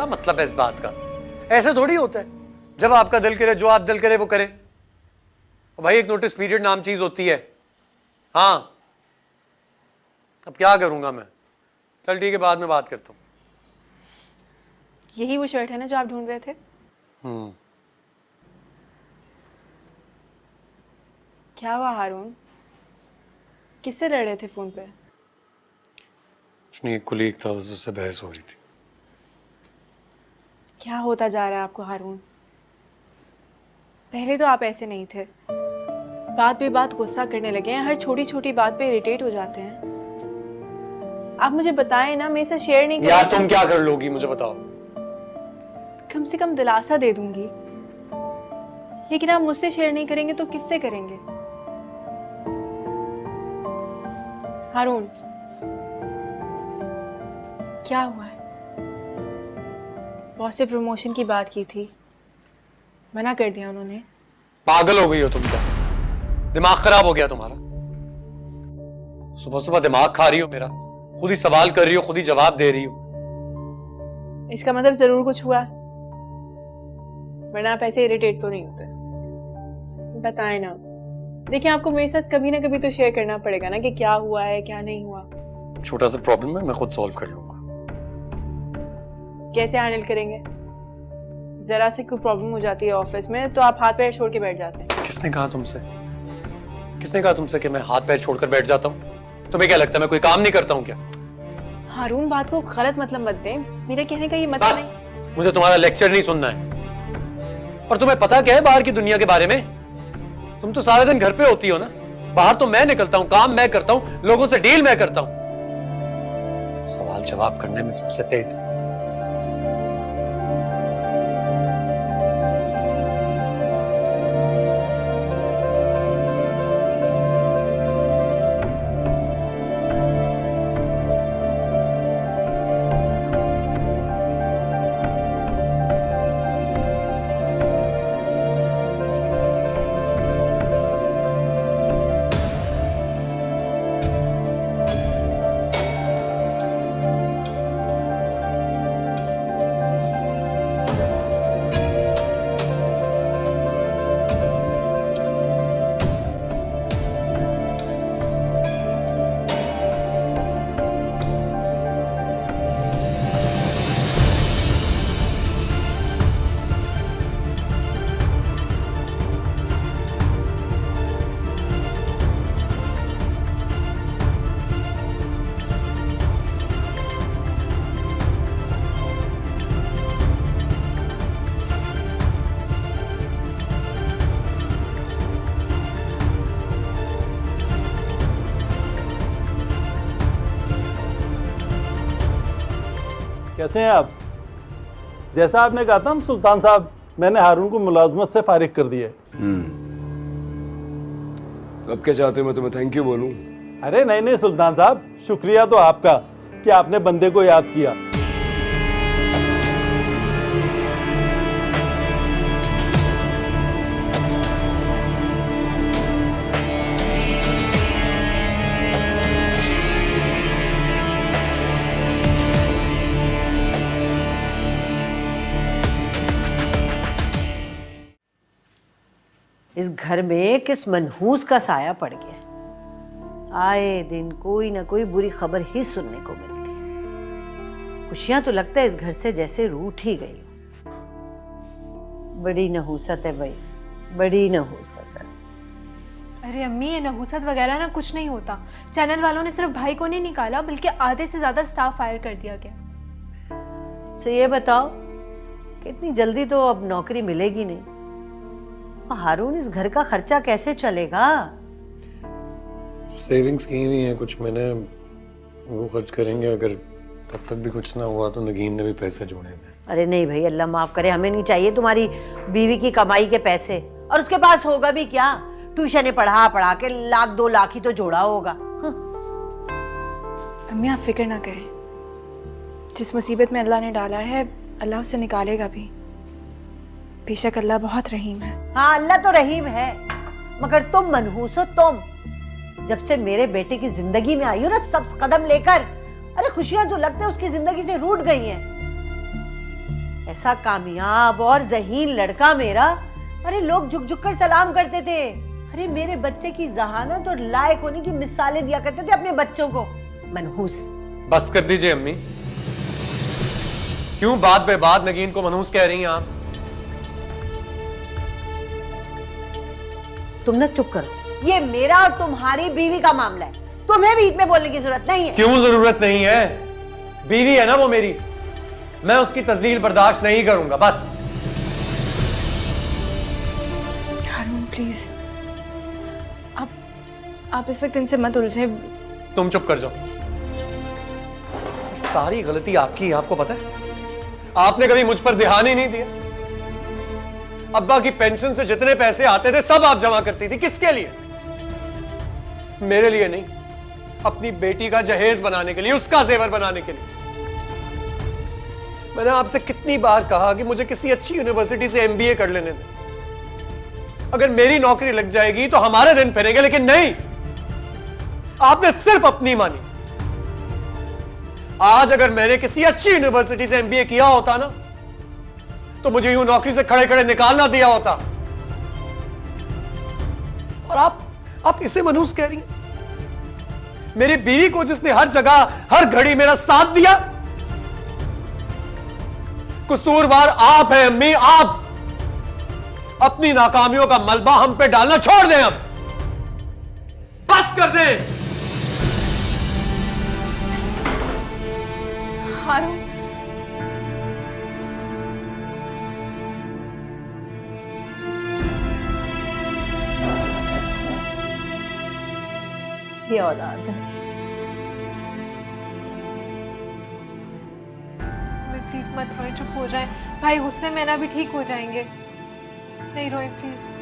क्या मतलब है इस बात का? ऐसे थोड़ी होता है, जब आपका दिल करे, जो आप दिल करे वो करे। भाई एक नोटिस पीरियड नाम चीज होती है। हाँ, अब क्या करूंगा मैं? चल ठीक है, बाद में बात करता हूँ। यही वो शर्ट है ना जो आप ढूंढ रहे थे? क्या हुआ हारून? किससे लड़ रहे थे फोन पे? एक कुलीग था, उससे बहस हो रही थी। क्या होता जा रहा है आपको हारून? पहले तो आप ऐसे नहीं थे, बात पे बात गुस्सा करने लगे हैं, हर छोटी छोटी बात पे इरिटेट हो जाते हैं। आप मुझे बताएं ना, मेरे साथ शेयर नहीं करेंगे? यार तुम क्या कर लोगी मुझे बताओ। कम से कम दिलासा दे दूंगी, लेकिन आप मुझसे शेयर नहीं करेंगे तो किससे करेंगे? हारून, क्या हुआ है? बॉस से प्रमोशन की बात की थी, मना कर दिया उन्होंने। पागल हो गई हो तुम क्या? दिमाग खराब हो गया तुम्हारा? सुबह सुबह दिमाग खा रही हो मेरा, खुद ही सवाल कर रही हो, खुद ही जवाब दे रही हो। इसका मतलब जरूर कुछ हुआ, वरना आप ऐसे इरिटेट तो नहीं होते। बताएं ना, देखिए आपको मेरे साथ कभी ना कभी तो शेयर करना पड़ेगा ना कि क्या हुआ है क्या नहीं हुआ। छोटा सा प्रॉब्लम है, मैं खुद सॉल्व कर लूंगा। कैसे हैंडल करेंगे? जरा से कोई प्रॉब्लम हो जाती है ऑफिस में तो आप हाथ पैर छोड़ के बैठ जाते हैं। किसने कहा तुमसे? किसने कहा तुमसे कि मैं हाथ पैर छोड़कर बैठ जाता हूँ? तुम्हें क्या लगता है मैं कोई काम नहीं करता हूँ क्या? हारून, बात को गलत मतलब मत दें, मेरे कहने का ये मतलब नहीं। मुझे तुम्हारा लेक्चर नहीं सुनना है। और तुम्हें पता क्या है बाहर की दुनिया के बारे में? तुम तो सारा दिन घर पे होती हो ना, बाहर तो मैं निकलता हूँ, काम मैं करता हूँ, लोगों से डील मैं करता हूँ। सवाल जवाब करने में सबसे तेज। कैसे हैं आप? जैसा आपने कहा था सुल्तान साहब, मैंने हारून को मुलाजमत से फारिग कर दिया। तो अब क्या चाहते हो मैं तुम्हें थैंक यू बोलूं? अरे नहीं नहीं सुल्तान साहब, शुक्रिया तो आपका कि आपने बंदे को याद किया। इस घर में किस मनहूस का साया पड़ गया। आए दिन कोई ना कोई बुरी खबर ही सुनने को मिलती है। खुशियां तो लगता है इस घर से जैसे रूठ ही गई हो। बड़ी नहूसत है भाई, बड़ी नहूसत है। अरे अम्मी, ये नहूसत वगैरह ना कुछ नहीं होता। चैनल वालों ने सिर्फ भाई को नहीं निकाला, बल्कि आधे से ज्यादा स्टाफ फायर कर दिया गया। तो ये बताओ कि इतनी जल्दी तो अब नौकरी मिलेगी नहीं, हारून इस घर का खर्चा कैसे चलेगा? सेविंग्स की हुई है कुछ, मैंने वो खर्च करेंगे। अगर तब तक भी कुछ ना हुआ तो नगीन ने भी पैसे जोड़े हैं। अरे नहीं भाई, अल्लाह माफ करे, हमें नहीं चाहिए तुम्हारी बीवी की कमाई के पैसे। और उसके पास होगा भी क्या? ट्यूशन पढ़ा पढ़ा के 1-2 लाख ही तो जोड़ा होगा। अम्मी आप फिक्र ना करें, जिस मुसीबत में अल्लाह ने डाला है अल्लाह उससे निकालेगा भी। बेशक अल्लाह बहुत रहीम है। हाँ अल्लाह तो रहीम है, मगर तुम मनहूस हो। तुम जब से मेरे बेटे की जिंदगी में आई हो ना, सब कदम लेकर, अरे खुशियां तो लगता है उसकी जिंदगी से रूठ गई हैं। ऐसा कामयाब और ज़हीन लड़का मेरा, अरे लोग झुक झुक कर सलाम करते थे। अरे मेरे बच्चे की जहानत और लायक होने की मिसालें दिया करते थे अपने बच्चों को। मनहूस। बस कर दीजिए अम्मी, क्यों बात बे बात नगीन को मनहूस कह रही हैं आप? तुम ना चुप करो, ये मेरा और तुम्हारी बीवी का मामला है, तुम्हें बीच में बोलने की जरूरत नहीं है। क्यों जरूरत नहीं है? बीवी है ना वो मेरी, मैं उसकी तजलील बर्दाश्त नहीं करूंगा। बस हारून प्लीज, आप इस वक्त इनसे मत उलझे। तुम चुप कर जाओ। सारी गलती आपकी है, आपको पता है? आपने कभी मुझ पर ध्यान ही नहीं दिया। अब्बा की पेंशन से जितने पैसे आते थे सब आप जमा करती थी। किसके लिए? मेरे लिए नहीं, अपनी बेटी का जहेज बनाने के लिए, उसका जेवर बनाने के लिए। मैंने आपसे कितनी बार कहा कि मुझे किसी अच्छी यूनिवर्सिटी से एमबीए कर लेने दें, अगर मेरी नौकरी लग जाएगी तो हमारे दिन फिरेंगे। लेकिन नहीं, आपने सिर्फ अपनी मानी। आज अगर मैंने किसी अच्छी यूनिवर्सिटी से एमबीए किया होता ना, तो मुझे यूं नौकरी से खड़े खड़े निकालना दिया होता। और आप इसे मनहूस कह रही हैं? मेरी बीवी को जिसने हर जगह हर घड़ी मेरा साथ दिया, कसूरवार आप हैं अम्मी, आप। अपनी नाकामियों का मलबा हम पे डालना छोड़ दें, अब बस कर दें। हारून, ये औलाद है। प्लीज मत रोए, चुप हो जाए। भाई गुस्से में ना भी ठीक हो जाएंगे। नहीं रोए प्लीज।